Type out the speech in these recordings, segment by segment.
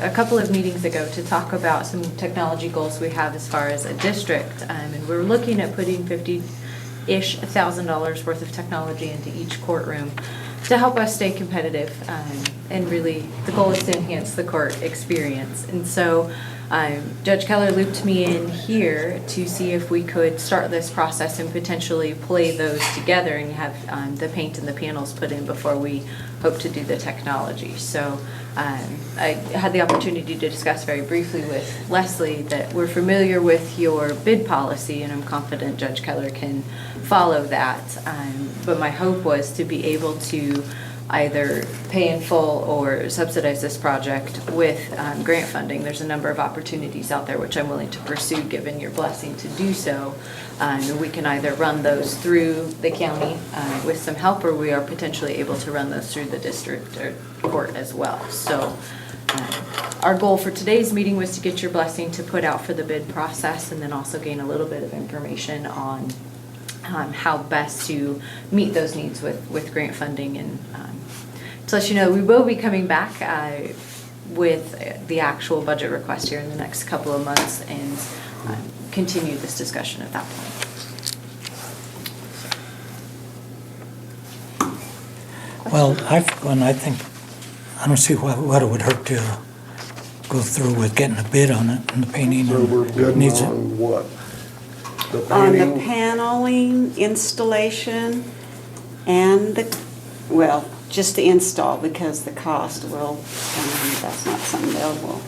a couple of meetings ago to talk about some technology goals we have as far as a district, and we're looking at putting $50,000 worth of technology into each courtroom to help us stay competitive, and really the goal is to enhance the court experience. And so Judge Keller looped me in here to see if we could start this process and potentially play those together and have the paint and the panels put in before we hope to do the technology. So I had the opportunity to discuss very briefly with Leslie that we're familiar with your bid policy, and I'm confident Judge Keller can follow that. But my hope was to be able to either pay in full or subsidize this project with grant funding. There's a number of opportunities out there which I'm willing to pursue given your blessing to do so. We can either run those through the county with some help, or we are potentially able to run those through the district or court as well. So our goal for today's meeting was to get your blessing to put out for the bid process, and then also gain a little bit of information on how best to meet those needs with grant funding. And to let you know, we will be coming back with the actual budget request here in the next couple of months and continue this discussion at that point. Well, I think, I don't see what it would hurt to go through with getting a bid on it and the painting. So we're good needs on what? The On the painting? paneling, installation, and just the install, because the cost will, that's not something available.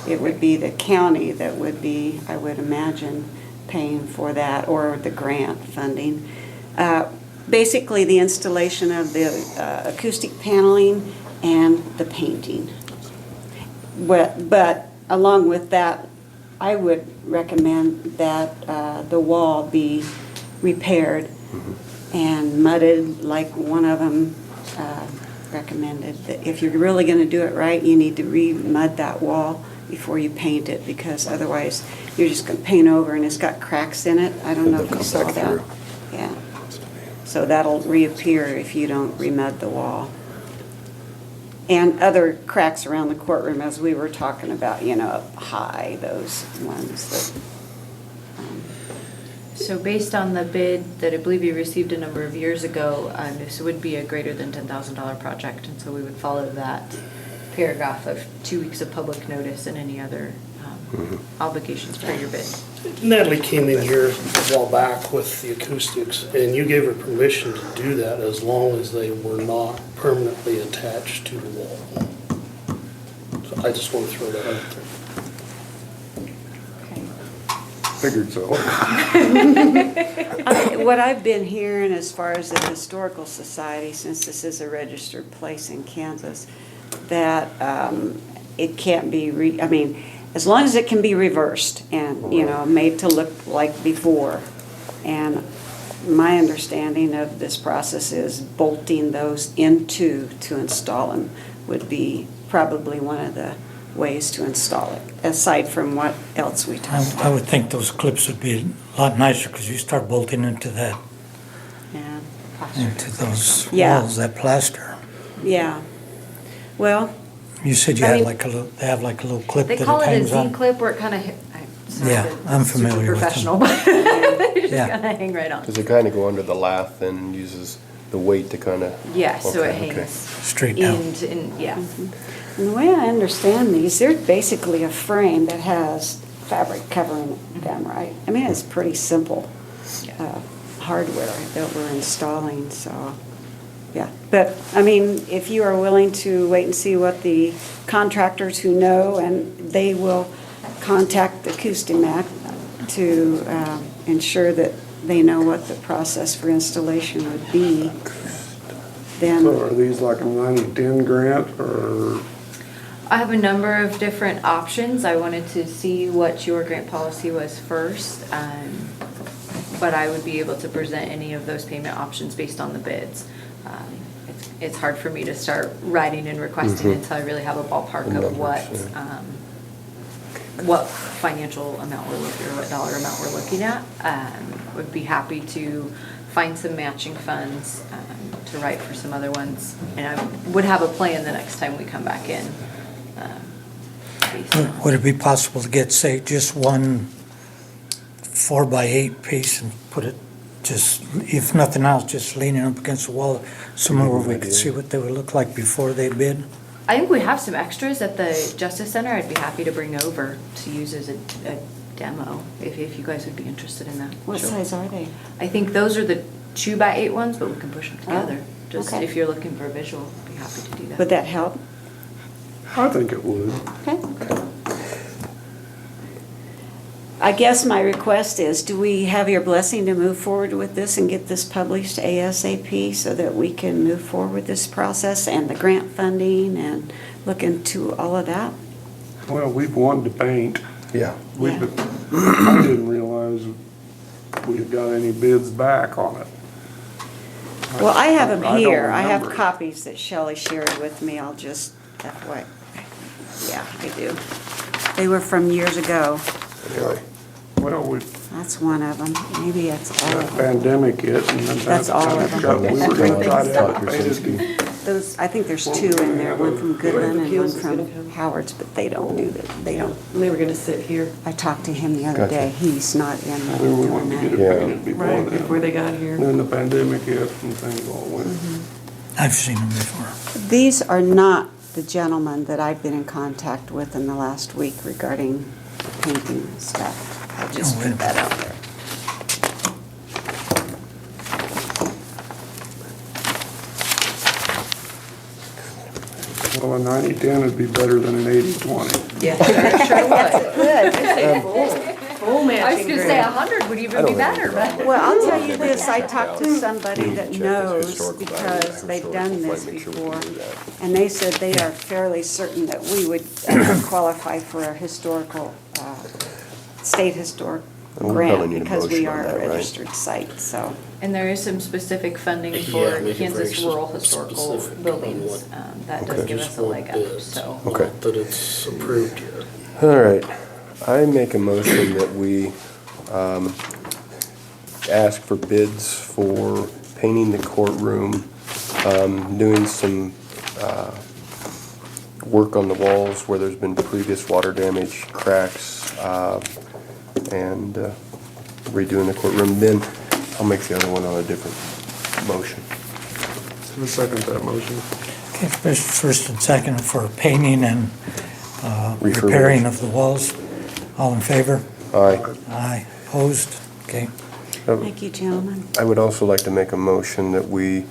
It would be the county that would be, I would imagine, paying for that, or the grant funding. Basically, the installation of the acoustic paneling and the painting. But along with that, I would recommend that the wall be repaired and mudded, like one of them recommended. That if you're really going to do it right, you need to re-mud that wall before you paint it, because otherwise you're just going to paint over and it's got cracks in it. I don't know if you saw that. Yeah. So that'll reappear if you don't re-mud the wall. And other cracks around the courtroom, as we were talking about, up high, those ones that. So based on the bid that I believe you received a number of years ago, this would be a greater than $10,000 project, and so we would follow that paragraph of 2 weeks of public notice and any other obligations for your bid. Natalie came in here a while back with the acoustics, and you gave her permission to do that as long as they were not permanently attached to the wall. So I just want to throw that out there. Figured so. What I've been hearing as far as the Historical Society, since this is a registered place in Kansas, that it can't be, as long as it can be reversed and, made to look like before. And my understanding of this process is bolting those to install them would be probably one of the ways to install it, aside from what else we talked about. I would think those clips would be a lot nicer, because you start bolting into that, Yeah. into those Yeah. walls, that plaster. Yeah. Well, You said you I had mean- like a little, they have like a little clip They that call it it a hangs Z on. clip where it kind of, Yeah, I'm familiar with them. professional, but they just Yeah. kind of hang right on. Does it kind of go under the lath and uses the weight to kind of? Yeah, so it Okay, okay. hangs Straight down. yeah. and the way I understand these, they're basically a frame that has fabric covering them, right? It's pretty simple hardware that we're installing, so, yeah. But, if you are willing to wait and see what the contractors who know, and they will contact the Acoustimac to ensure that they know what the process for installation would be, then. So are these like a 90-10 grant, or? I have a number of different options. I wanted to see what your grant policy was first, but I would be able to present any of those payment options based on the bids. It's hard for me to start writing and requesting until I really have a ballpark of what financial amount we're looking, or what dollar amount we're looking at. Would be happy to find some matching funds to write for some other ones, and I would have a plan the next time we come back in. space. Would it be possible to get, say, just one 4x8 piece and put it just, if nothing else, just leaning up against the wall, somewhere where we could see what they would look like before they bid? I think we have some extras at the Justice Center I'd be happy to bring over to use as a demo, if you guys would be interested in that. What Sure. size are they? I think those are the 2x8 ones, but we can push them together. Just okay. if you're looking for a visual, I'd be happy to do that. Would that help? I think it would. Okay. I guess my request is, do we have your blessing to move forward with this and get this published ASAP so that we can move forward with this process and the grant funding and look into all of that? Well, we've wanted to paint. Yeah. I didn't realize we had got any bids back on it. Well, I have them I don't here. I have remember. copies that Shelley shared with me. I'll just, yeah, I do. They were from years ago. Anyway. Well, we, That's one of them. Maybe that's all that of them. pandemic hit and then That's all of them. We were gonna try to have it painted. Those, I think there's two in there, one from Goodland and one from Howard's, but they don't do that. They don't. They were gonna sit here, I talked to him the other Gotcha. day. He's not in there We were doing wanting to get it that. Yeah. painted before right, before then. they got here. Then the pandemic hit and things all went. I've seen them before. These are not the gentlemen that I've been in contact with in the last week regarding painting and stuff. I'll just Oh, wait a put that out there. Well, a 90-10 would be better than an 80-20. Yeah, that sure would. Good. I'd say full matching I was gonna say grant. 100 would I even don't be think better, it's wrong. but. Well, I'll tell you this, I talked to We somebody that check his knows historical because value, they've done historical this plate, make sure we before. can do that. And they said they are fairly certain that we would qualify for a historical, state historic And we'll probably grant need a because we motion on are that, a right? registered site, so. And there is some specific funding Yeah, for make it Kansas very Rural Historical specific on Buildings. what- That does Okay. give us Just a one leg up, bid, so. Okay. not that it's approved yet. All right. I make a motion that we ask for bids for painting the courtroom, doing some work on the walls where there's been previous water damage, cracks, and redoing the courtroom. Then I'll make the other one on a different motion. I second that motion. Okay, first and second for painting and Refurbishing. repairing of the walls. All in favor? Aye. Aye. Opposed? Okay. Thank you, gentlemen. I would also like to make a motion that we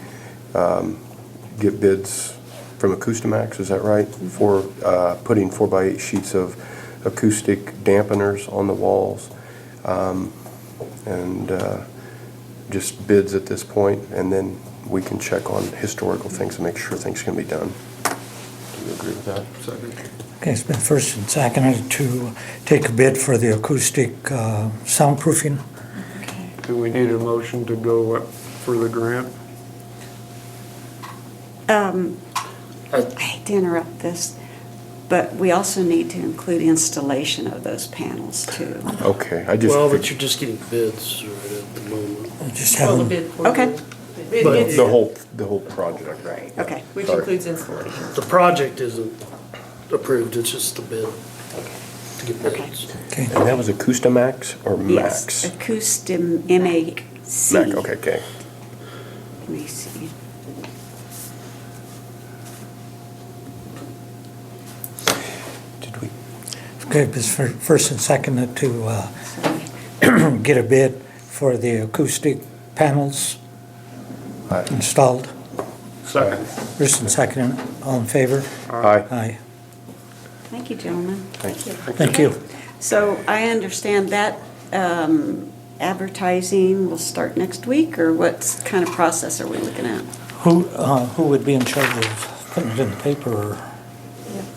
get bids from Acoustimax, is that right? For putting 4x8 sheets of acoustic dampeners on the walls. And just bids at this point, and then we can check on historical things and make sure things can be done. Do you agree with that? Second. Okay, it's been first and seconded to take a bid for the acoustic soundproofing. Do we need a motion to go up for the grant? I hate to interrupt this, but we also need to include installation of those panels too. Okay, I just. Well, but you're just getting bids right at the moment. We'll just Well, have the them, bid for Okay. Bid But gets- The whole project. Right. Okay. Which Sorry. includes installation. The project isn't approved, it's just the bid to get bids. okay. And that was Acoustimax or Yes, Max? Acoustim, M-A-C. Mac, okay. Let me see. Did we? Okay, it's first and seconded to Sorry. get a bid for the acoustic panels Aye. installed. Second. First and seconded, all in favor? Aye. Aye. Thank you, gentlemen. Thank you. Thank you. So I understand that advertising will start next week, or what kind of process are we looking at? Who would be in charge of putting it in the paper? Or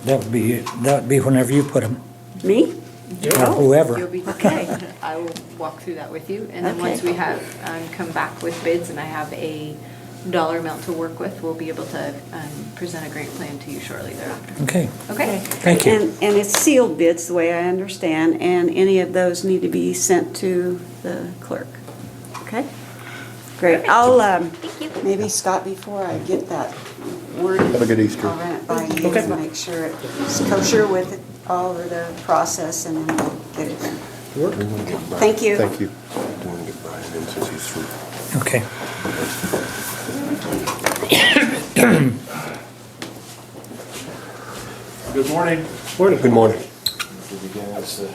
that would be whenever you put them, Me? or Oh, whoever. You'll be, Okay. I will walk through that with you, and then Okay. once we have, come back with bids and I have a dollar amount to work with, we'll be able to present a great plan to you shortly thereafter. Okay, Okay? thank you. And it's sealed bids, the way I understand, and any of those need to be sent to the clerk. Okay? Great. I'll, maybe Scott, before I get that word. Have a good Easter. I'll run it by you and make sure it's kosher with all over the process, and then we'll get it done. We want to get Brian- Thank you. Thank you. We want to get Brian in since he's through. Okay. Good morning. Good morning. Give you guys the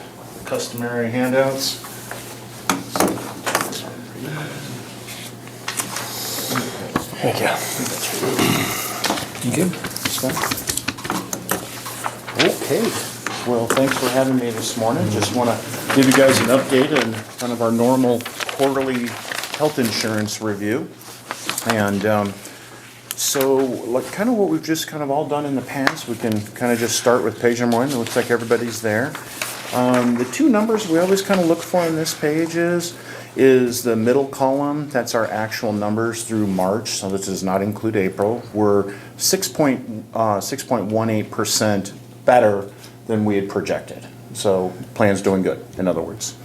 customary handouts. Thank you. You good? Okay. Well, thanks for having me this morning. Just want to give you guys an update on kind of our normal quarterly health insurance review. And so, like, kind of what we've just kind of all done in the past, we can kind of just start with page number 1. It looks like everybody's there. The two numbers we always kind of look for on this page is the middle column. That's our actual numbers through March, so this does not include April. We're 6.18% better than we had projected. So plan's doing good, in other words.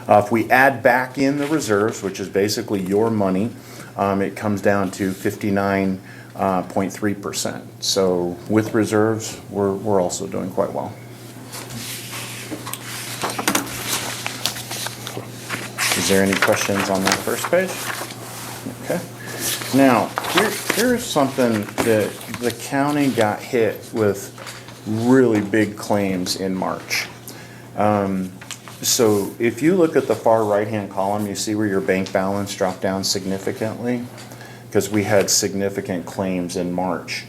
If we add back in the reserves, which is basically your money, it comes down to 59.3%. So with reserves, we're also doing quite well. Is there any questions on that first page? Okay. Now, here's something that the county got hit with really big claims in March. So if you look at the far right-hand column, you see where your bank balance dropped down significantly because we had significant claims in March.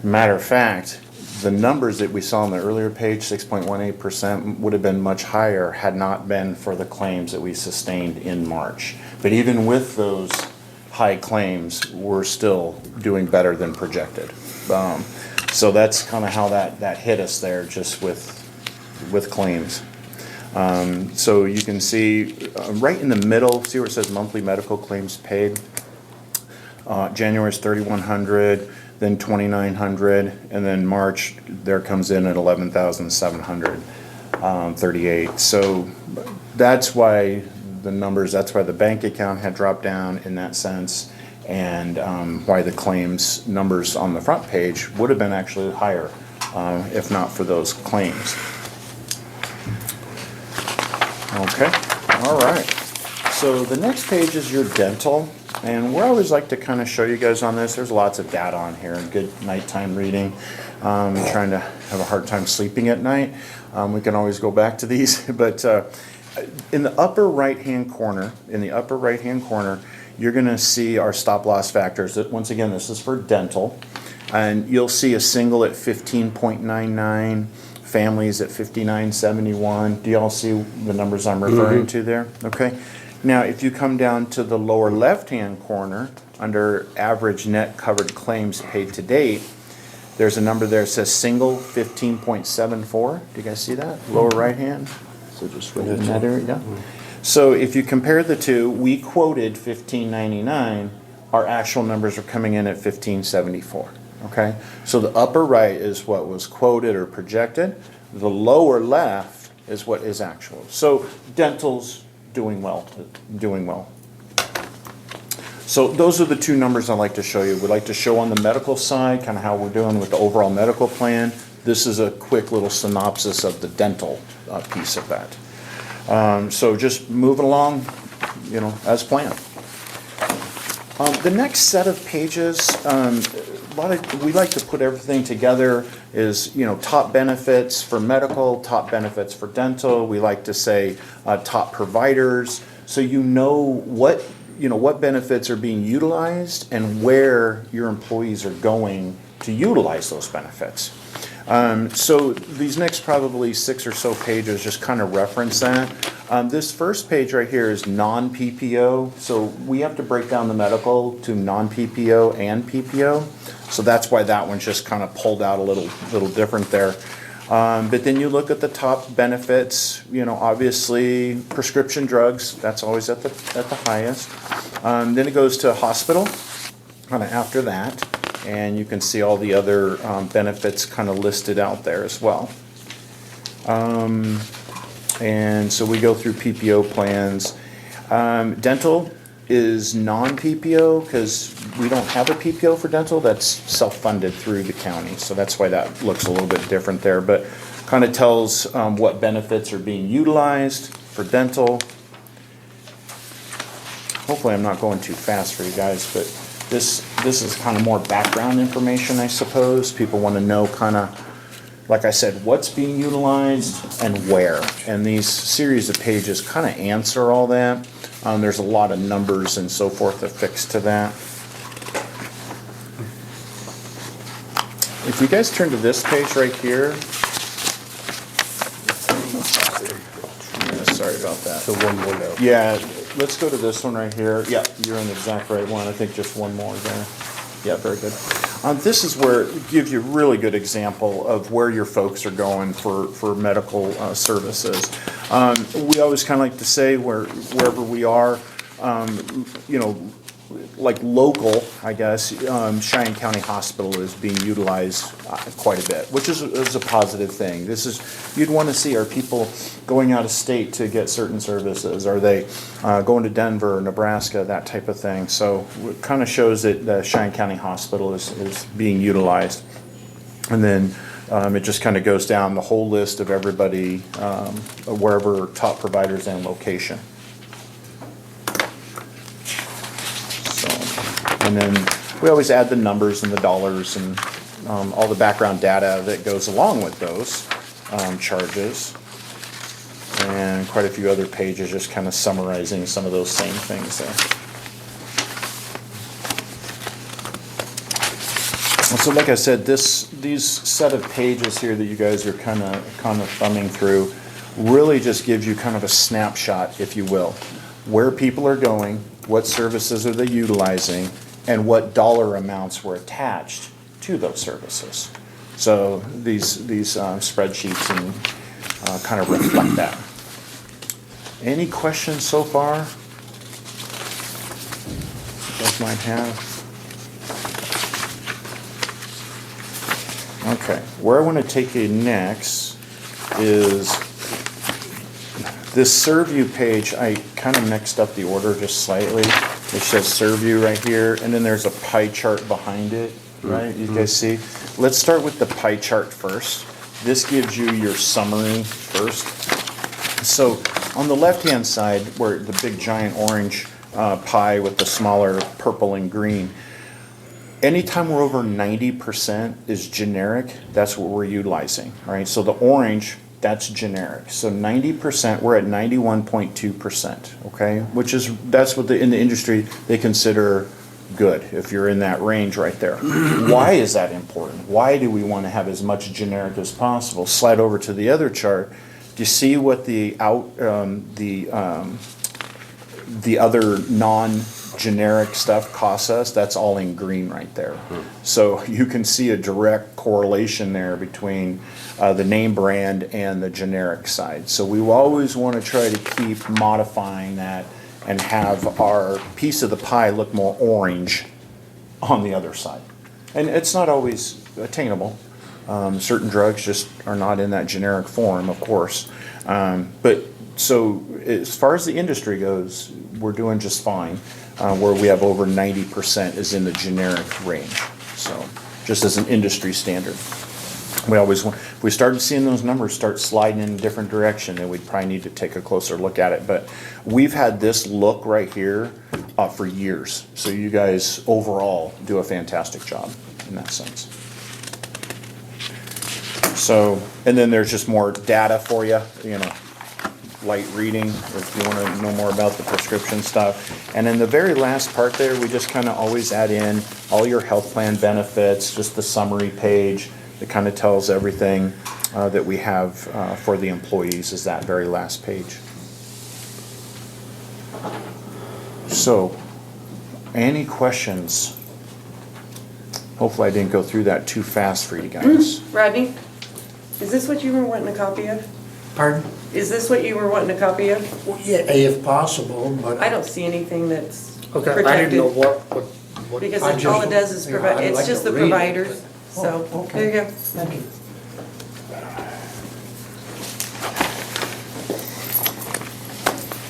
Matter of fact, the numbers that we saw on the earlier page, 6.18%, would have been much higher had not been for the claims that we sustained in March. But even with those high claims, we're still doing better than projected. So that's kind of how that hit us there, just with claims. So you can see right in the middle, see where it says monthly medical claims paid. January is 3,100, then 2,900, and then March there comes in at 11,738. So that's why the numbers, that's why the bank account had dropped down in that sense, and why the claims numbers on the front page would have been actually higher if not for those claims. Okay, all right. So the next page is your dental, and we always like to kind of show you guys on this. There's lots of data on here and good nighttime reading. Trying to have a hard time sleeping at night. We can always go back to these, but in the upper right-hand corner, you're going to see our stop-loss factors. Once again, this is for dental, and you'll see a single at 15.99. Families at 59.71. Do y'all see the numbers I'm referring to there? Okay. Now, if you come down to the lower left-hand corner, under average net covered claims paid to date, there's a number there that says single 15.74. Do you guys see that? Lower right-hand? So just right in that area. So if you compare the two, we quoted 15.99. Our actual numbers are coming in at 15.74. Okay, so the upper right is what was quoted or projected. The lower left is what is actual. So dental's doing well. So those are the two numbers I'd like to show you. We'd like to show on the medical side kind of how we're doing with the overall medical plan. This is a quick little synopsis of the dental piece of that. So just moving along, as planned. The next set of pages, we like to put everything together is, top benefits for medical, top benefits for dental. We like to say top providers, so what benefits are being utilized and where your employees are going to utilize those benefits. So these next probably 6 or so pages just kind of reference that. This first page right here is non-PPO. So we have to break down the medical to non-PPO and PPO. So that's why that one's just kind of pulled out a little different there. But then you look at the top benefits, obviously prescription drugs, that's always at the highest. Then it goes to hospital, kind of after that. And you can see all the other benefits kind of listed out there as well. And so we go through PPO plans. Dental is non-PPO because we don't have a PPO for dental. That's self-funded through the county. So that's why that looks a little bit different there. But Kind of tells what benefits are being utilized for dental. Hopefully I'm not going too fast for you guys, but this is kind of more background information, I suppose. People want to know kind of, like I said, what's being utilized and where. And these series of pages kind of answer all that. There's a lot of numbers and so forth affixed to that. If you guys turn to this page right here. Yeah, sorry about that. So one more now. Yeah, let's go to this one right here. Yeah, you're in the exact right one. I think just one more there. Yeah, very good. This is where it gives you a really good example of where your folks are going for medical services. We always kind of like to say wherever we are, you know, like local, I guess, Cheyenne County Hospital is being utilized quite a bit, which is a positive thing. This is, you'd want to see, are people going out of state to get certain services? Are they going to Denver, Nebraska, that type of thing? So it kind of shows that the Cheyenne County Hospital is being utilized. And then it just kind of goes down the whole list of everybody, wherever top providers and location. And then we always add the numbers and the dollars and all the background data that goes along with those charges. And quite a few other pages just kind of summarizing some of those same things there. So like I said, these set of pages here that you guys are kind of thumbing through really just gives you kind of a snapshot, if you will, where people are going, what services are they utilizing, and what dollar amounts were attached to those services. So these spreadsheets and kind of reflect that. Any questions so far? You guys might have. Okay, where I want to take you next is this Serve You page. I kind of mixed up the order just slightly. It says Serve You right here, and then there's a pie chart behind it, right? You guys see? Let's start with the pie chart first. This gives you your summary first. So on the left-hand side, where the big giant orange pie with the smaller purple and green, anytime we're over 90% is generic, that's what we're utilizing, all right? So the orange, that's generic. So 90%, we're at 91.2%, okay? Which is, that's what in the industry they consider good, if you're in that range right there. Why is that important? Why do we want to have as much generic as possible? Slide over to the other chart. Do you see what the other non-generic stuff costs us? That's all in green right there. So you can see a direct correlation there between the name brand and the generic side. So we always want to try to keep modifying that and have our piece of the pie look more orange on the other side. And it's not always attainable. Certain drugs just are not in that generic form, of course. But so as far as the industry goes, we're doing just fine, where we have over 90% is in the generic range. So just as an industry standard. We always want, if we started seeing those numbers start sliding in a different direction, then we'd probably need to take a closer look at it. But we've had this look right here for years. So you guys overall do a fantastic job in that sense. So, and then there's just more data for you, you know, light reading if you want to know more about the prescription stuff. And in the very last part there, we just kind of always add in all your health plan benefits, just the summary page. It kind of tells everything that we have for the employees is that very last page. So, any questions? Hopefully I didn't go through that too fast for you guys. Rodney, is this what you were wanting a copy of? Pardon? Is this what you were wanting a copy of? Well, yeah, if possible, but. I don't see anything that's Okay, I protected. didn't know what. Because I all just- it does is yeah, provide, I'd it's like just to the read it, providers, but- so, Oh, okay. there you go. Thank you.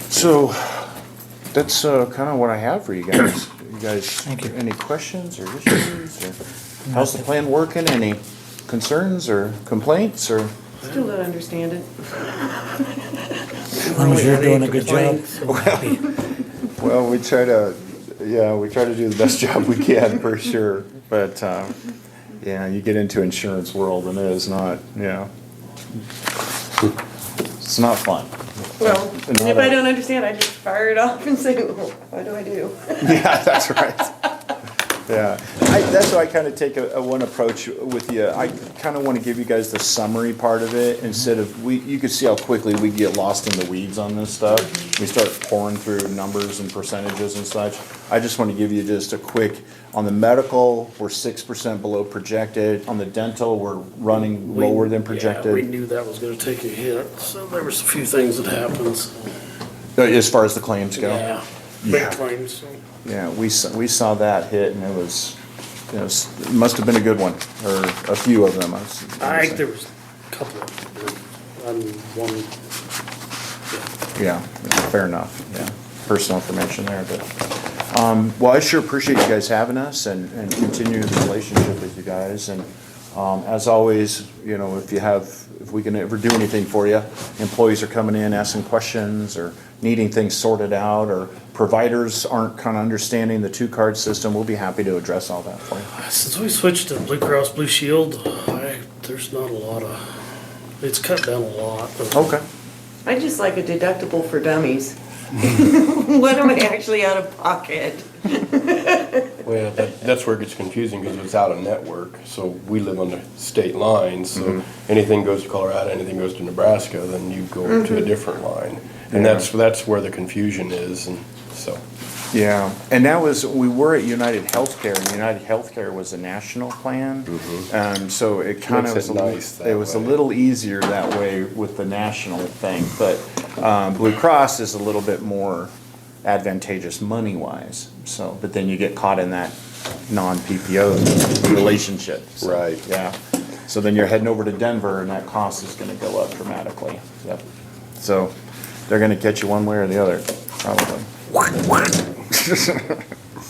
So, that's kind of what I have for you guys. You guys, Thank you. any questions or issues? Or how's the plan working? Any concerns or complaints or? Still don't understand it. As long as you're doing a good job, we're happy. Well, we try to do the best job we can for sure. But, yeah, you get into insurance world and it is not, it's not fun. Well, and if I don't understand, I just fire it off and say, well, what do I do? Yeah, that's right. Yeah, that's why I kind of take a one approach with you. I kind of want to give you guys the summary part of it instead of, you can see how quickly we get lost in the weeds on this stuff. We start pouring through numbers and percentages and such. I just want to give you just a quick, on the medical, we're 6% below projected. On the dental, we're running lower than projected. Yeah, we knew that was gonna take a hit, so there was a few things that happened. As far as the claims go. Yeah, Yeah. big claims, so. Yeah, we saw that hit and it was, it must have been a good one, or a few of them. I think there was a couple of them, and one, Yeah, fair enough, yeah. Personal information there, but, well, I sure appreciate you guys having us and continuing the relationship with you guys. And, as always, if we can ever do anything for you, employees are coming in, asking questions, or needing things sorted out, or providers aren't kind of understanding the two-card system, we'll be happy to address all that for you. since we switched to Blue Cross Blue Shield, there's not a lot of, it's cut down a lot. Okay. I just like a deductible for dummies. What am I actually out of pocket? Well, that's where it gets confusing because it's out of network. So we live on the state lines, so anything goes to Colorado, anything goes to Nebraska, then you go to a different line. And Yeah. that's where the confusion is, and so. Yeah, and we were at United Healthcare, and United Healthcare was a national plan. So it kind of Makes was, it nice that it was a way. little easier that way with the national thing. But Blue Cross is a little bit more advantageous money-wise. So, but then you get caught in that non-PPO relationship. So, Right. Yeah. So then you're heading over to Denver, and that cost is gonna go up dramatically. Yep. So they're gonna catch you one way or the other, probably.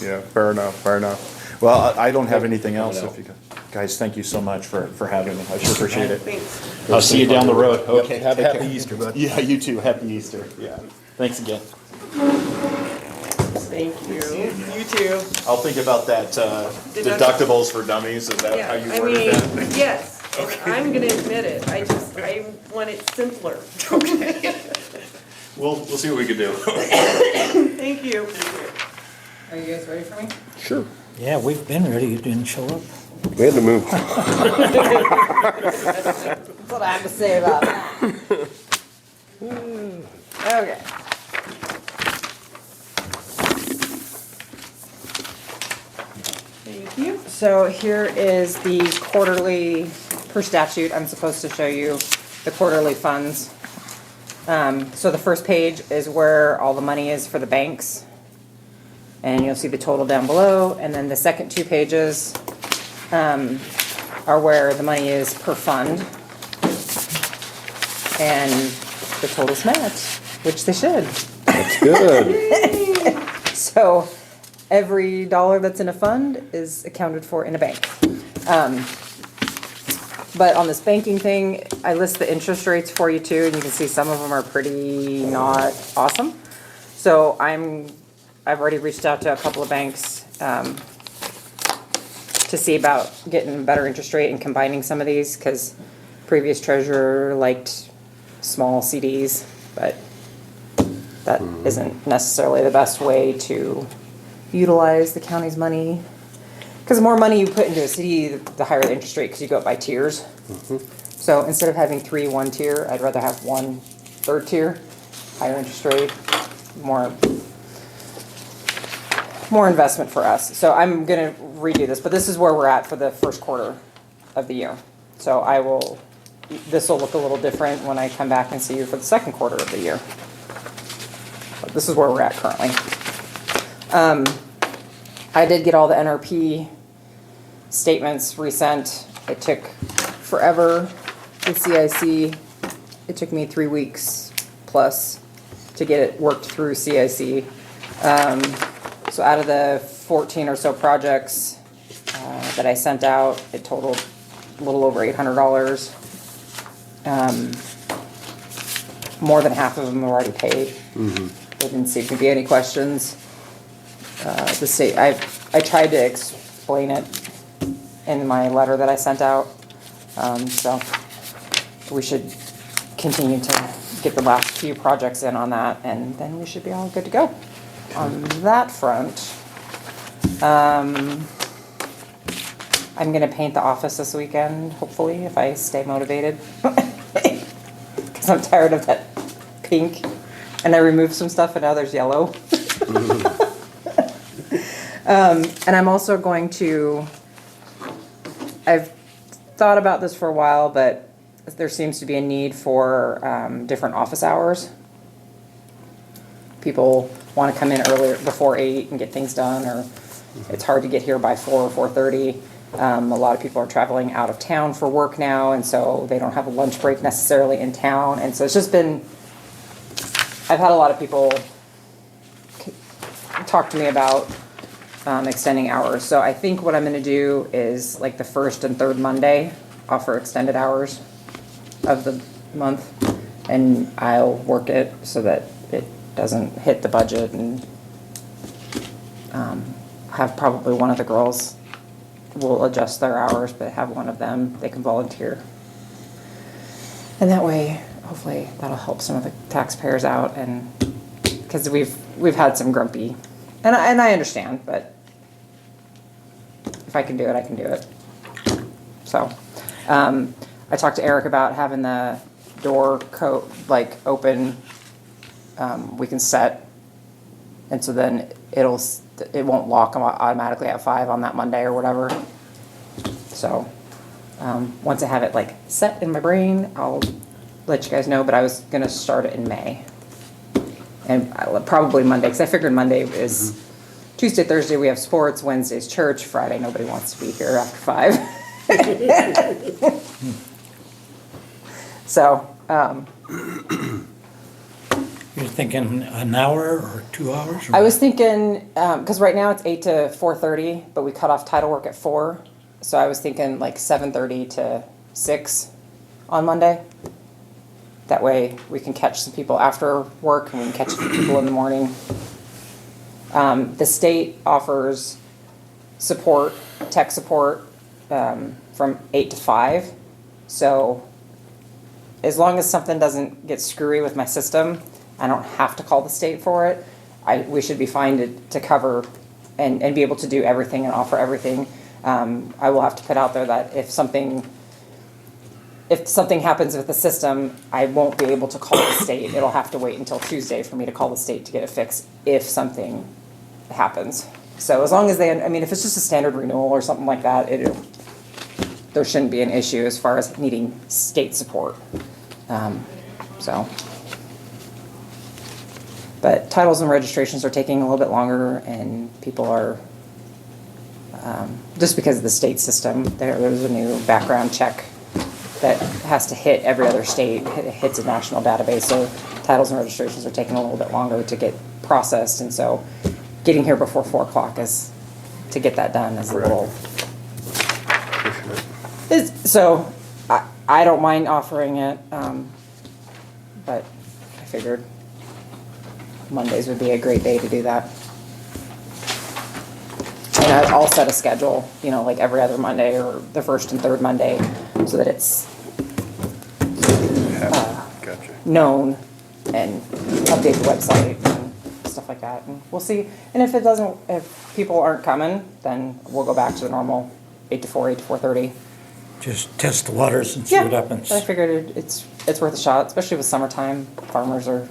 Yeah, fair enough. Well, I don't have anything else. If you guys, thank you so much for having me. I sure appreciate it. Thanks. I'll see you down the road. Yep, Okay. happy take care. Easter, bud. Yeah, you too. Happy Easter. Yeah. Thanks again. Thank you. You too. I'll think about that, deductibles for dummies. Is that how you I worded mean, that? yes, I'm gonna admit it. I want it simpler. Okay. We'll see what we can do. Thank you. Are you guys ready for me? Sure. Yeah, we've been ready, you didn't show up. We had to move. That's what I have to say about that. Okay. Thank you. So here is the quarterly, per statute, I'm supposed to show you the quarterly funds. So the first page is where all the money is for the banks. And you'll see the total down below. And then the second two pages are where the money is per fund. And the totals match, which they should. That's good. So every dollar that's in a fund is accounted for in a bank. But on this banking thing, I list the interest rates for you too, and you can see some of them are pretty not awesome. So I've already reached out to a couple of banks to see about getting a better interest rate and combining some of these, because previous treasurer liked small CDs, but that isn't necessarily the best way to utilize the county's money. Because the more money you put into a CD, the higher the interest rate, because you go up by tiers. So instead of having one tier, I'd rather have one third tier, higher interest rate, more investment for us. So I'm gonna redo this, but this is where we're at for the first quarter of the year. So this will look a little different when I come back and see you for the second quarter of the year. But this is where we're at currently. I did get all the NRP statements resent. It took forever with CIC. It took me 3 weeks plus to get it worked through CIC. So out of the 14 or so projects that I sent out, it totaled a little over $800. More than half of them were already paid. There didn't seem to be any questions. The state, I tried to explain it in my letter that I sent out. So we should continue to get the last few projects in on that, and then we should be all good to go. On that front, I'm gonna paint the office this weekend, hopefully, if I stay motivated. Because I'm tired of that pink, and I removed some stuff and now there's yellow. And I'm also going to, I've thought about this for a while, but there seems to be a need for different office hours. People want to come in earlier, before 8 and get things done, or it's hard to get here by 4 or 4:30. A lot of people are traveling out of town for work now, and so they don't have a lunch break necessarily in town. And so it's just been, I've had a lot of people talk to me about extending hours. So I think what I'm going to do is like the first and third Monday, offer extended hours of the month, and I'll work it so that it doesn't hit the budget, and have probably one of the girls will adjust their hours, but have one of them, they can volunteer. And that way, hopefully that'll help some of the taxpayers out, and because we've had some grumpy, and I understand, but if I can do it, I can do it. So, I talked to Eric about having the door like open, we can set, and so then it won't lock automatically at 5 on that Monday or whatever. So, once I have it like set in my brain, I'll let you guys know, but I was gonna start it in May. And probably Monday, because I figured Monday is Tuesday, Thursday we have sports, Wednesday's church, Friday nobody wants to be here after 5. So, You're thinking an hour or 2 hours? Or I was thinking, because right now it's 8 to 4:30, but we cut off title work at 4. So I was thinking like 7:30 to 6 on Monday. That way we can catch some people after work and we can catch some people in the morning. The state offers support, tech support, from 8 to 5. So as long as something doesn't get screwy with my system, I don't have to call the state for it. We should be fine to cover and be able to do everything and offer everything. I will have to put out there that if something happens with the system, I won't be able to call the state. It'll have to wait until Tuesday for me to call the state to get it fixed if something happens. So as long as if it's just a standard renewal or something like that, there shouldn't be an issue as far as needing state support. But titles and registrations are taking a little bit longer, and people are, just because of the state system, there's a new background check that has to hit every other state. It hits a national database, so titles and registrations are taking a little bit longer to get processed, and so getting here before 4 o'clock to get that done is a little. So I don't mind offering it, but I figured Mondays would be a great day to do that. And I'll set a schedule, like every other Monday or the first and third Monday, so that it's known, and update the website and stuff like that. And we'll see. And if people aren't coming, then we'll go back to the normal 8 to 4, 8 to 4:30. just test the waters and see what happens? I figured it's worth a shot, especially with summertime. Farmers are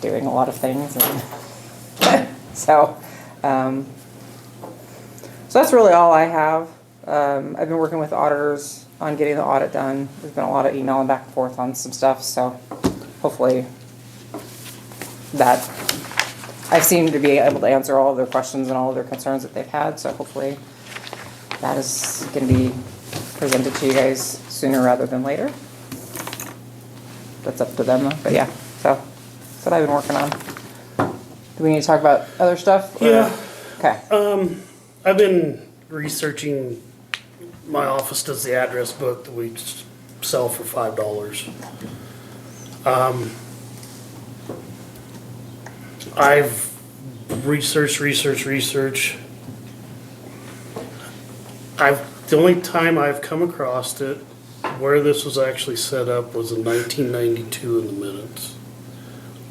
doing a lot of things, and so that's really all I have. I've been working with auditors on getting the audit done. There's been a lot of emailing back and forth on some stuff, so hopefully that I seem to be able to answer all of their questions and all of their concerns that they've had, so hopefully that is going to be presented to you guys sooner rather than later. That's up to them though, but yeah, so that's what I've been working on. Do we need to talk about other stuff? Or? Yeah. Okay. I've been researching, my office does the address book that we sell for $5. I've researched. The only time I've come across it, where this was actually set up, was in 1992 in the minutes,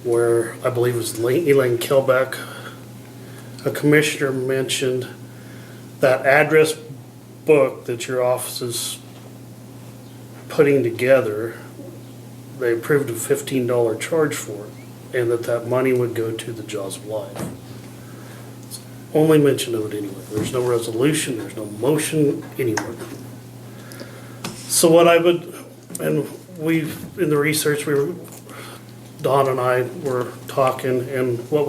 where I believe it was Elaine Kilbeck, a commissioner, mentioned that address book that your office is putting together. They approved a $15 charge for it, and that money would go to the Jaws of Life. It's only mention of it anywhere. There's no resolution, there's no motion anywhere. So what I would, and in the research, Dawn and I were talking, and what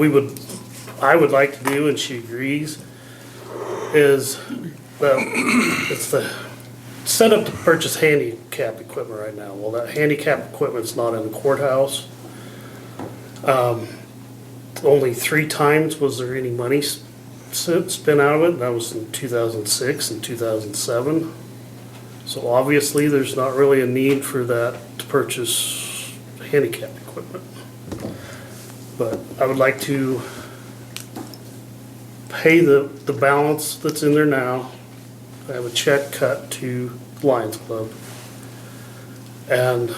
I would like to do, and she agrees, is it's the set up to purchase handicap equipment right now. Well, that handicap equipment's not in the courthouse. Only 3 times was there any money spent out of it, and that was in 2006 and 2007. So obviously, there's not really a need for that to purchase handicap equipment. But I would like to pay the balance that's in there now. I have a check cut to Lions Club and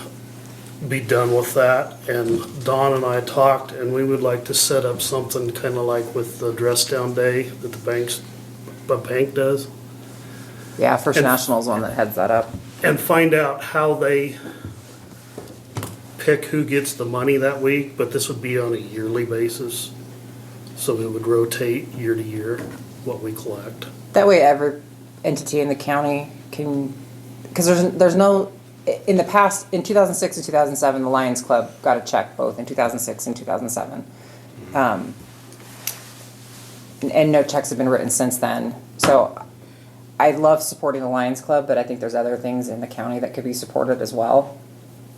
be done with that. And Dawn and I talked, and we would like to set up something kind of like with the dress down day that the bank does, Yeah, First And- National's one that heads that up. and find out how they pick who gets the money that week. But this would be on a yearly basis, so it would rotate year to year what we collect. That way every entity in the county can, because there's no, in the past, in 2006 and 2007, the Lions Club got a check both in 2006 and 2007. And no checks have been written since then. So I love supporting the Lions Club, but I think there's other things in the county that could be supported as well.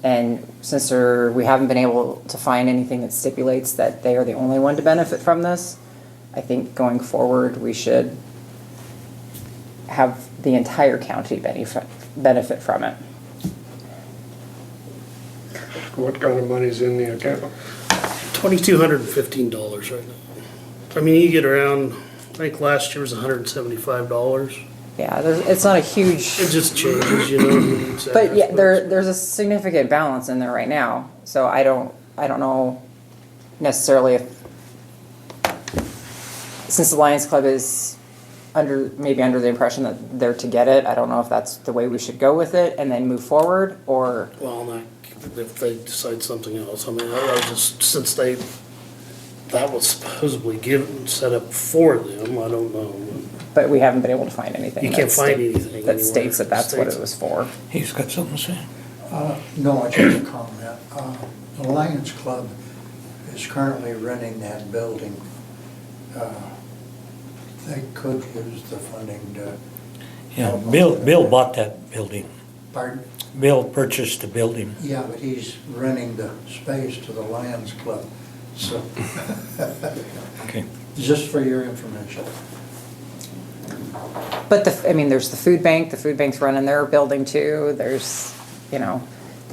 And since we haven't been able to find anything that stipulates that they are the only one to benefit from this, I think going forward, we should have the entire county benefit from it. What kind of money's in the account? $2,215 right now. I mean, you get around, I think last year was $175. Yeah, it's not a huge, It just changes, you know. but yeah, there's a significant balance in there right now. So I don't know necessarily if, since the Lions Club is maybe under the impression that they're to get it, I don't know if that's the way we should go with it and then move forward, or, Well, not if they decide something else. I mean, I was just, since that was supposedly set up for them, I don't know. but we haven't been able to find anything. You can't that find state- anything that anywhere. states that that's what States- it was for. He's got something to say. No, it's just a comment. The Lions Club is currently renting that building. They could use the funding to. Yeah, Bill bought that building. Pardon? Bill purchased the building. Yeah, but he's renting the space to the Lions Club, so. Okay. Just for your information. But there's the food bank. The food bank's running their building too. There's, the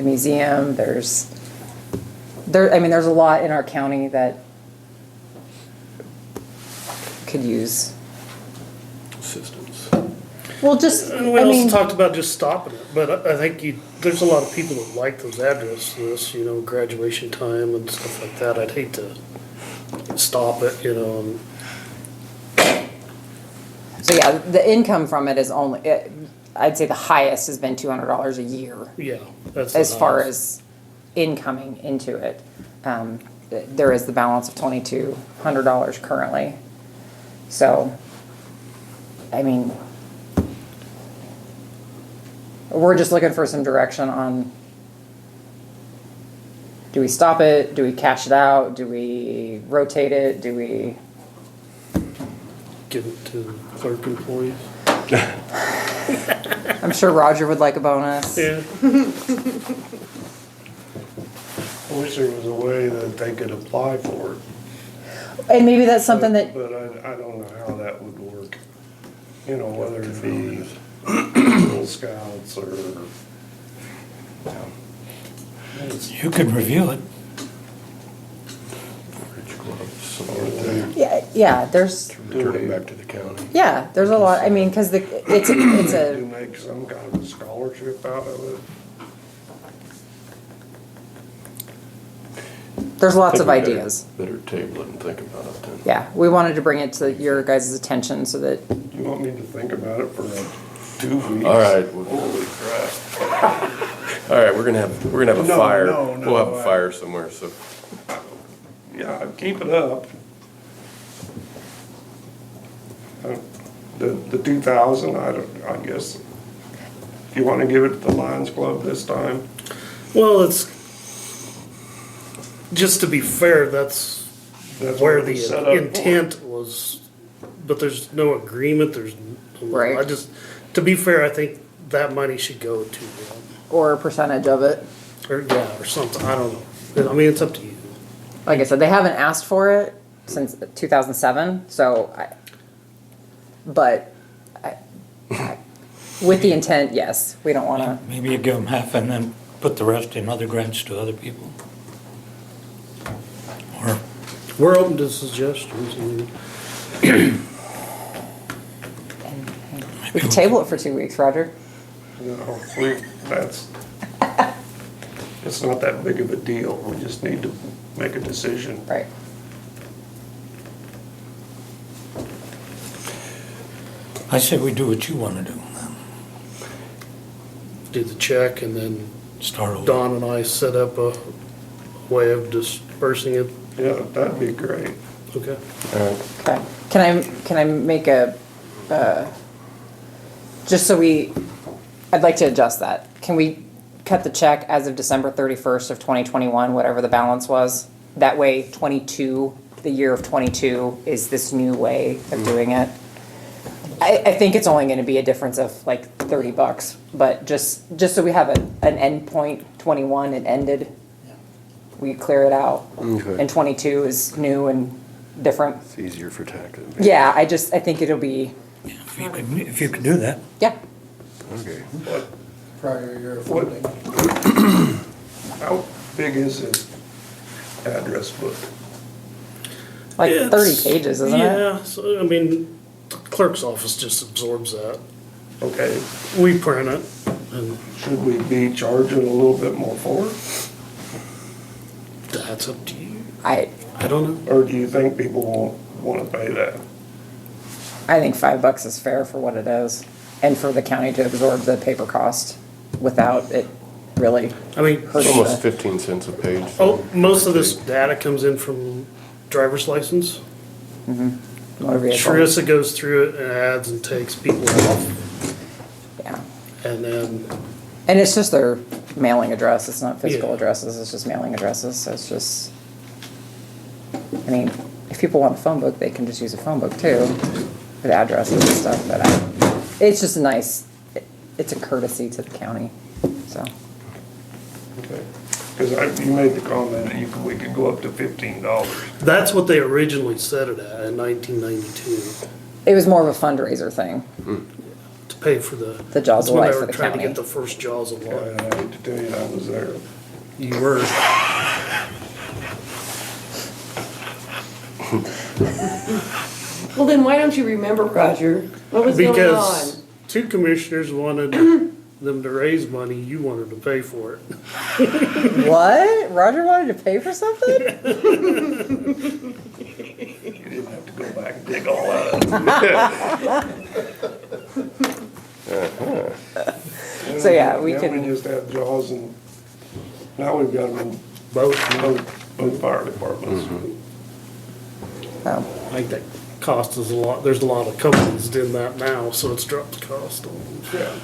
museum. There's a lot in our county that could use. Assistance. Well, just, And we also talked about just stopping it, but I think there's a lot of people that like those address lists, graduation time and stuff like that. I'd hate to stop it, and so yeah, the income from it is I'd say the highest has been $200 a year yeah, that's the as far highest. as incoming into it. There is the balance of $2,200 currently. So, we're just looking for some direction on, do we stop it? Do we cash it out? Do we rotate it? Do we? Give it to clerk employees. I'm sure Roger would like a bonus. Yeah. I wish there was a way that they could apply for it. And maybe that's something that, But I don't know how that would work. Whether it be Girl Scouts or You could review it. Bridge Club, something like that. Yeah, there's, Return it back to the county. yeah, there's a lot, I mean, because it's To a, make some kind of a scholarship out of it. there's lots Think of we better- ideas. Better table it and think about it then. Yeah, we wanted to bring it to your guys' attention so that, You want me to think about it for 2 weeks? All right. Holy crap. All right, we're gonna have a No, fire. no, no, We'll have a I- fire somewhere, so. Yeah, keep it up. The 2,000, I guess, if you want to give it to the Lions Club this time, Well, it's, just to be fair, that's that's where what it was set the up intent was, but there's no agreement, Right. I just, to be fair, I think that money should go to them, or a percentage of it. or, yeah, or something, I don't know. I mean, it's up to you. Like I said, they haven't asked for it since 2007, so with the intent, yes, we don't want to. Maybe you give them half and then put the rest in other grants to other people. Or, We're open to suggestions, I mean, We can table it for 2 weeks, Roger. that's, it's not that big of a deal, we just need to make a decision. Right. I say we do what you want to do. do the check, and then Start over. Don and I set up a way of dispersing it. Yeah, that'd be great. Okay. Okay. Can I make a, just so I'd like to adjust that. Can we cut the check as of December 31st of 2021, whatever the balance was? That way 22, the year of 22 is this new way of doing it. I think it's only gonna be a difference of like $30, but just so we have an end point, 21, it ended. We clear it out. Okay. And 22 is new and different. It's easier for taxes. Yeah, I think it'll be, If you could do that. yeah, Okay. Prior year What- funding. How big is this address book? like It's- 30 pages, isn't it? Yeah, so, I mean, the clerk's office just absorbs that. Okay, We print it, and should we be charging a little bit more for it? that's up to you. I don't know. Or do you think people won't want to pay that? think $5 is fair for what it is, and for the county to absorb the paper cost without it really I mean, It's hurting almost the, 15 cents a page. oh, most of this data comes in from driver's license. motor vehicle. Teresa goes through it and adds and takes people off, Yeah, and then, and it's just their mailing address. It's not physical Yeah. addresses. It's just mailing addresses. So it's just. I mean, if people want a phone book, they can just use a phone book too, with addresses and stuff. But it's just nice. It's a courtesy to the county. So Okay. Because you made the comment that we could go up to $15. that's what they originally set it at in 1992, it was more of a fundraiser thing. to pay for the. The Jaws of that's when Life they for were the trying to county. get the first Jaws of I Life. hate to tell you, I was there. You were. Well, then why don't you remember, Roger? What was going Because on? two commissioners wanted them to raise money, you wanted to pay for it. What? Roger wanted to pay for something? You didn't have to go back and dig all that up. So yeah, we Then can. we just had Jaws and now we've got them in both fire departments. Oh. I think that cost is a lot, there's a lot of companies doing that now, so it's dropped the cost on them. Yeah.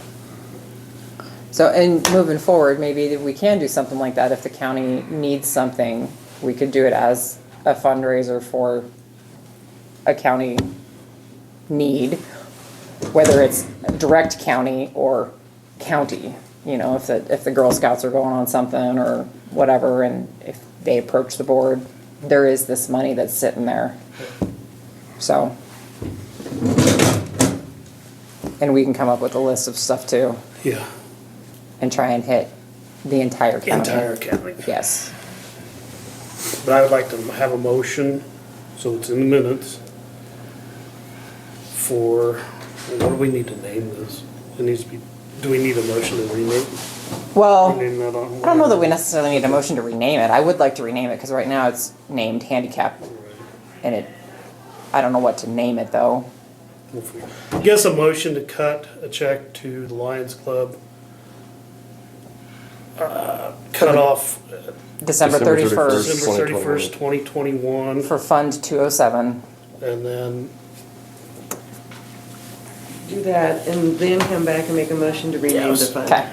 So, and moving forward, maybe we can do something like that. If the county needs something, we could do it as a fundraiser for a county need, whether it's direct county or county. You know, if the Girl Scouts are going on something or whatever, and if they approach the board, there is this money that's sitting there. So, and we can come up with a list of stuff too, Yeah. and try and hit The entire county. entire county. Yes. But I would like to have a motion, so it's in the minutes, for, what do we need to name this? It needs to be, do we need a motion to rename? Well, rename that on- I don't know that we necessarily need a motion to rename it. I would like to rename it because right now it's named handicap. And it, I don't know what to name it though. I guess a motion to cut a check to the Lions Club. Cut off December December 31st December 31st, 2021, for Fund 207. and then Do that and then come back and make a motion to rename the fund. Okay.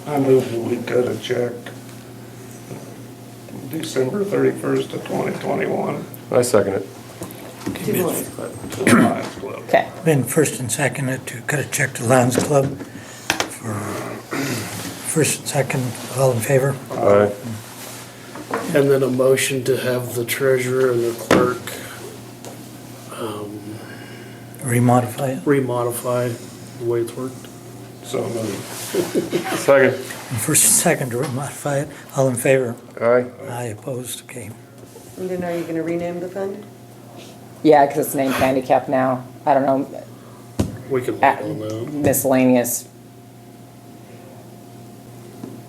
I move that we cut a check December 31st of 2021 I second it. To the Lions Club. to the Lions Club. Okay. Been first and seconded to cut a check to Lions Club for first and second, all in favor? Aye. And then a motion to have the treasurer and the clerk Remodify it. remodify the way it's worked. So moved. Second. And first and second to remodify it, all in favor? Aye. Aye, opposed, okay. And then are you gonna rename the fund? Yeah, because it's named handicap now. I don't know, We can wait on that. miscellaneous.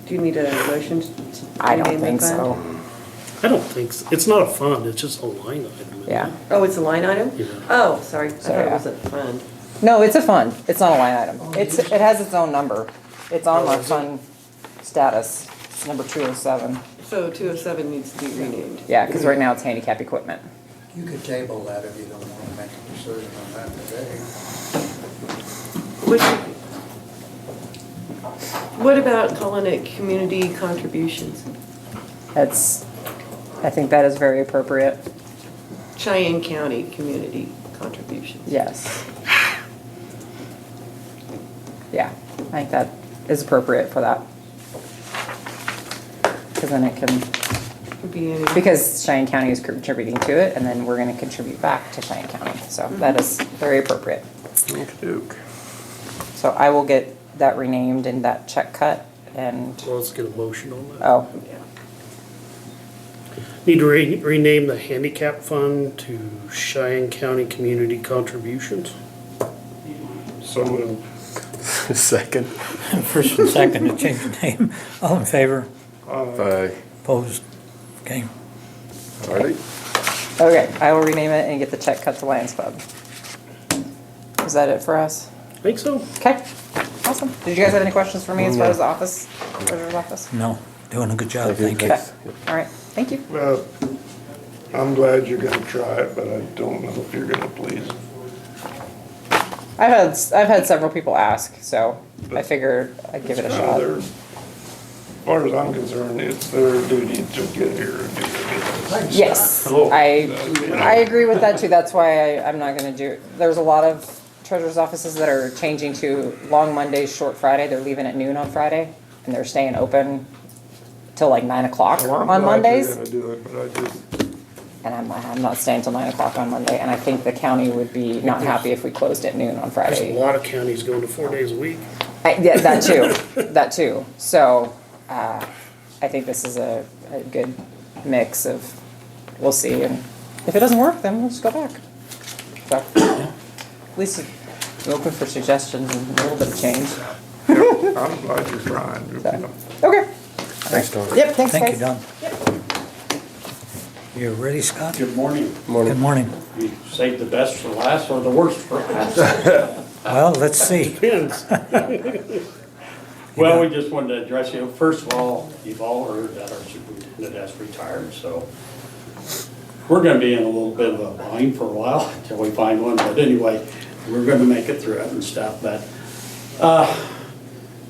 Do you need a motion to I rename don't the think fund? so. I don't think so. It's not a fund, it's just a line item. isn't Yeah. it? Oh, it's a line item? Yeah. Oh, sorry, I So, thought it yeah. was a fund. No, it's a fund. It's not a line item. It has its own number. It's on my fund status. It's number 207. So 207 needs to be renamed. Yeah, because right now it's handicap equipment. You could table that if you don't want to make a decision on that today. What about calling it community contributions? I think that is very appropriate. Cheyenne County Community Contributions. Yes. Yeah, I think that is appropriate for that. Because then it can, Could be any. because Cheyenne County is contributing to it, and then we're gonna contribute back to Cheyenne County. So that is very appropriate. Okey-doke. So I will get that renamed and that check cut and, Well, let's get a motion on that. oh, Need to rename the handicap fund to Cheyenne County Community Contributions. So moved. Second. First and second to change the name, all in favor? Aye. Opposed, okay. All right. okay, I will rename it and get the check cut to Lions Club. Is that it for us? I think so. Okay, awesome. Did you guys have any questions for me as far as the office, treasurer's office? No, doing a good job, thank you. Okay, all right, thank you. Well, I'm glad you're gonna try it, but I don't know if you're gonna please. I've had several people ask, so I figured I'd give it a It's shot. kinda as far as I'm concerned, it's their duty to get here and do their business. Yes, Hello. I agree with that too. That's why I'm not gonna do, there's a lot of treasurer's offices that are changing to long Mondays, short Friday. They're leaving at noon on Friday and they're staying open till like 9 o'clock Well, I'm on glad Mondays. you're gonna do it, but I just, And I'm not staying till 9 o'clock on Monday. And I think the county would be not happy if we closed at noon on There's a Friday. lot of counties going to 4 days a week. Yeah, that too, that too. So, I think this is a good mix of, we'll see, and if it doesn't work, then we'll just go back. So, at least I'm open for suggestions and a little bit of change. yeah, I'm glad you're trying. So, okay. Thanks, Don. Yep, thanks Thank you, guys. Don. You ready, Scott? Good morning. Good morning. You saved the best for last or the worst for last? Well, let's see. Depends. Well, we just wanted to address you. First of all, you've all heard that our superintendent has retired, so we're gonna be in a little bit of a bind for a while until we find one. But anyway, we're gonna make it through it and stuff. But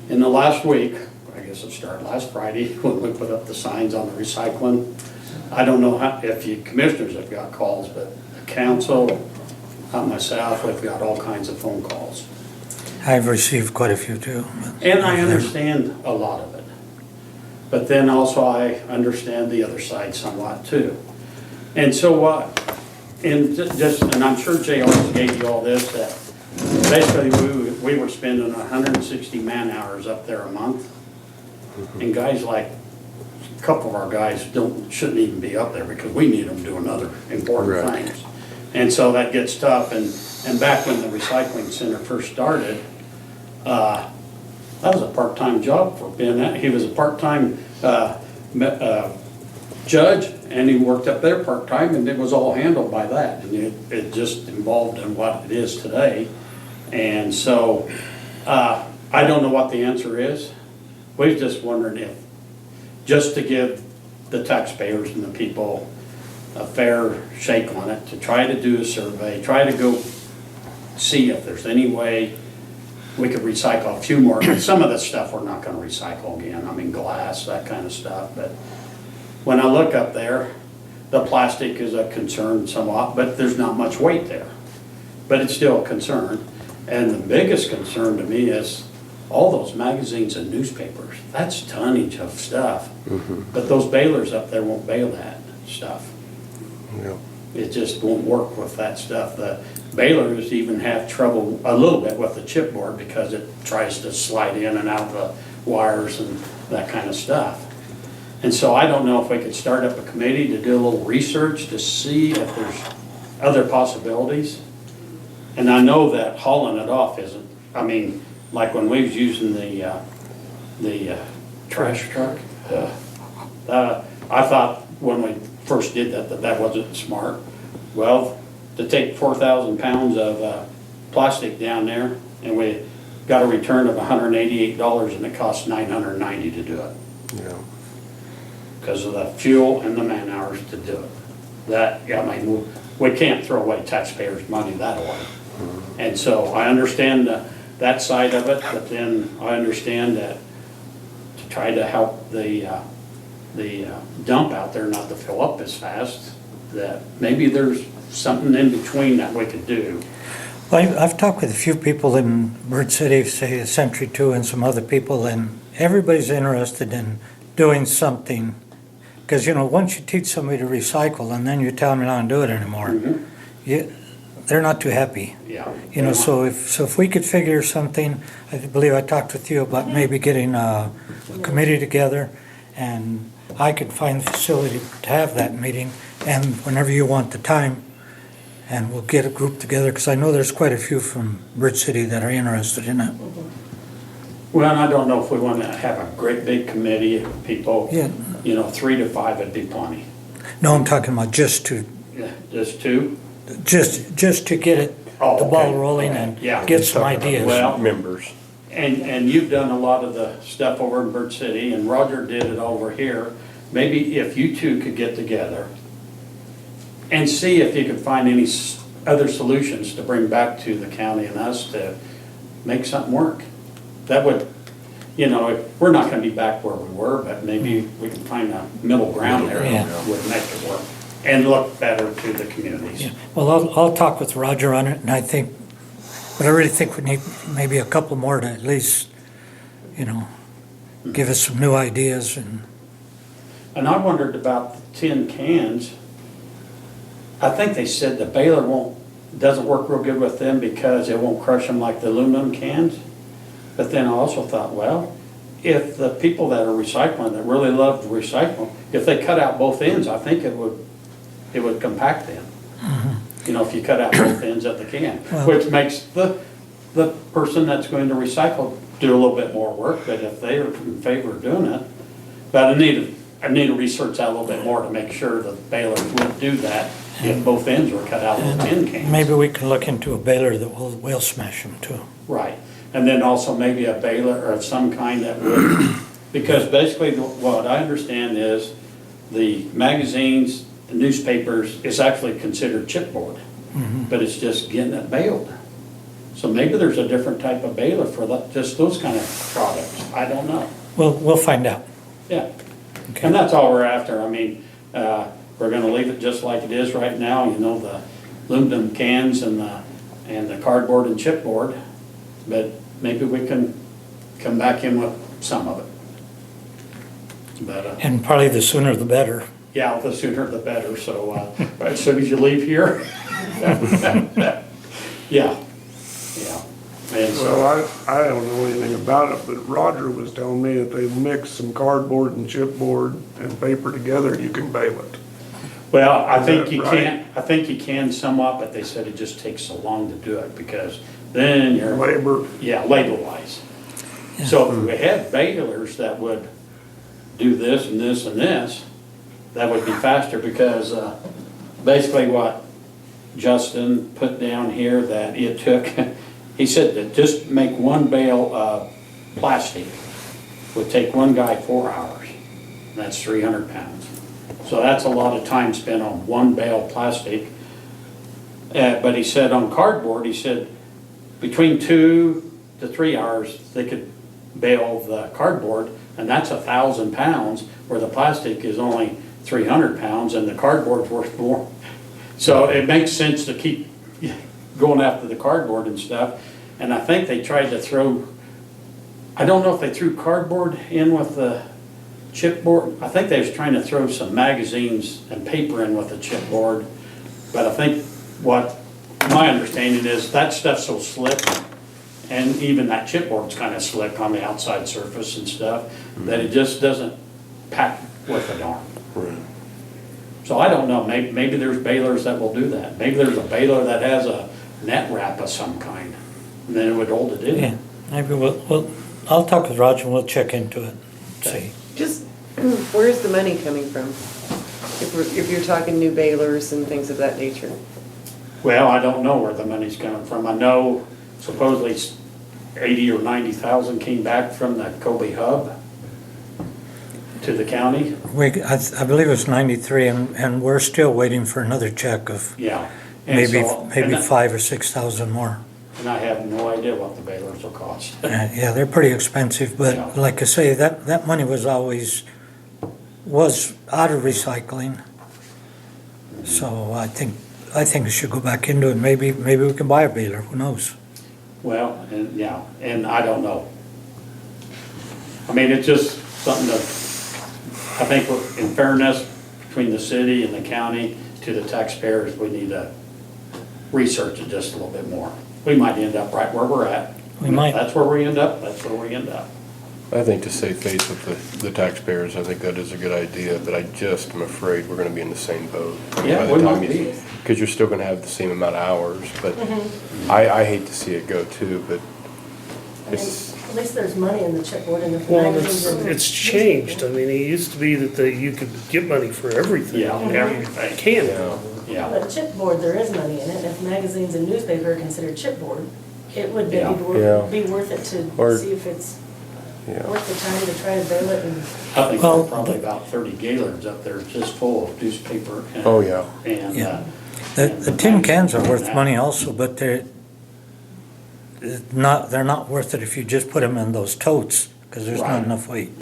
in the last week, I guess it started last Friday, when we put up the signs on the recycling. I don't know if you commissioners have got calls, but the council, myself, we've got all kinds of phone calls. I've received quite a few too. but- And I understand a lot of it. But then also I understand the other side somewhat too. And so what, and I'm sure Jay always gave you all this, that basically, we were spending 160 man-hours up there a month. And guys like, a couple of our guys shouldn't even be up there because we need them doing other important Right. things. And so that gets tough, and back when the recycling center first started, that was a part-time job for Ben. He was a part-time judge, and he worked up there part-time, and it was all handled by that. And it just involved in what it is today. And so, I don't know what the answer is. We're just wondering if, just to give the taxpayers and the people a fair shake on it, to try to do a survey, try to go see if there's any way we could recycle a few more. Some of the stuff we're not gonna recycle again, I mean glass, that kind of stuff, but when I look up there, the plastic is a concern somewhat, but there's not much weight there. But it's still a concern. And the biggest concern to me is all those magazines and newspapers. That's tonnage of stuff. But those balers up there won't bale that stuff. Yeah. It just won't work with that stuff. The balers even have trouble a little bit with the chipboard because it tries to slide in and out the wires and that kind of stuff. And so I don't know if we could start up a committee to do a little research to see if there's other possibilities. And I know that hauling it off isn't, I mean, like when we was using the trash truck, I thought when we first did that wasn't smart. Well, to take 4,000 pounds of plastic down there, and we got a return of $188, and it cost $990 to do it. Yeah. Because of the fuel and the man hours to do it. That, I mean, we can't throw away taxpayers' money that way. And so I understand that side of it, but then I understand that to try to help the dump out there not to fill up as fast, that maybe there's something in between that we could do. Well, I've talked with a few people in Bird City, say Century 2 and some other people, and everybody's interested in doing something. Because, you know, once you teach somebody to recycle and then you tell them not to do it anymore, they're not too happy. Yeah. You know, so if we could figure something, I believe I talked with you about maybe getting a committee together, and I could find the facility to have that meeting, and whenever you want the time, and we'll get a group together, because I know there's quite a few from Bird City that are interested in it. Well, and I don't know if we want to have a great big committee of people. Yeah. You know, 3 to 5 would be plenty. No, I'm talking about just to Yeah, just 2? just to get it, Oh, the ball okay. rolling and Yeah. get some ideas. Well, Members. And you've done a lot of the stuff over in Bird City, and Roger did it over here. Maybe if you two could get together and see if you could find any other solutions to bring back to the county and us to make something work. That would, you know, we're not gonna be back where we were, but maybe we can find a middle ground there Yeah. that would make it work and look better to the communities. Yeah. Well, I'll talk with Roger on it, and I think, but I really think we need maybe a couple more to at least, you know, give us some new ideas and. And I wondered about the tin cans. I think they said the baler doesn't work real good with them because it won't crush them like the aluminum cans. But then I also thought, well, if the people that are recycling, that really love to recycle, if they cut out both ends, I think it would compact them. You know, if you cut out both ends of the can, which makes the person that's going to recycle do a little bit more work, but if they are in favor of doing it, but I need to research that a little bit more to make sure the balers would do that if both ends were cut out of the tin cans. Maybe we can look into a baler that will smash them too. Right, and then also maybe a baler or of some kind that would, because basically what I understand is the magazines, the newspapers is actually considered chipboard, but it's just getting it baled. So maybe there's a different type of baler for just those kind of products, I don't know. We'll find out. Yeah, and that's all we're after. I mean, we're gonna leave it just like it is right now, you know, the aluminum cans and the cardboard and chipboard, but maybe we can come back in with some of it. But, And probably the sooner the better. yeah, the sooner the better, so, as soon as you leave here. Yeah, yeah. And so, Well, I don't know anything about it, but Roger was telling me if they mix some cardboard and chipboard and paper together, you can bale it. well, I Is think that you right? can, I think you can somewhat, but they said it just takes so long to do it because then you're. Labor. Yeah, labor-wise. So if we had balers that would do this and this and this, that would be faster because basically what Justin put down here that it took, he said that just make one bale of plastic would take one guy 4 hours. That's 300 pounds. So that's a lot of time spent on one bale of plastic. But he said on cardboard, he said between 2 to 3 hours, they could bale the cardboard, and that's 1,000 pounds, where the plastic is only 300 pounds, and the cardboard's worth more. So it makes sense to keep going after the cardboard and stuff. And I think they tried to throw, I don't know if they threw cardboard in with the chipboard. I think they was trying to throw some magazines and paper in with the chipboard. But I think what my understanding is that stuff's so slick, and even that chipboard's kind of slick on the outside surface and stuff, that it just doesn't pack worth a darn. Right. So I don't know, maybe there's balers that will do that. Maybe there's a baler that has a net wrap of some kind, and then it would hold it in. Yeah, maybe I'll talk with Roger and we'll check into it, see. Just, where's the money coming from? If you're talking new balers and things of that nature. Well, I don't know where the money's coming from. I know supposedly 80 or 90,000 came back from the Kobe hub to the county. I believe it's 93 and we're still waiting for another check of Yeah. And maybe so- and that- 5 or 6,000 more. And I have no idea what the balers will cost. Yeah, they're pretty expensive, Yeah. but like I say, that money was always, out of recycling. So I think it should go back into it. Maybe we can buy a baler, who knows? Well, and yeah, and I don't know. I mean, it's just something that, I think in fairness between the city and the county to the taxpayers, we need to research it just a little bit more. We might end up right where we're at. We might. That's where we end up, that's where we end up. I think to save face with the taxpayers, I think that is a good idea, but I just am afraid we're gonna be in the same boat. Yeah, we might be. Because you're still gonna have the same amount of hours, but I hate to see it go too, but it's, At least there's money in the chipboard and the Well, magazines. and- it's changed. I mean, it used to be that you could get money for everything. Yeah, everything. You can't. Yeah, But chipboard, there is money in it. If magazines and newspaper are considered chipboard, it would be Yeah. be worth it Or- to see if it's yeah. worth the time to try to bail it and. I think Well, there's probably about 30 gailers up there just full of newspaper and. Oh, yeah. And. Yeah. The tin cans are worth money also, but they're not worth it if you just put them in those totes, because there's not Right. enough weight.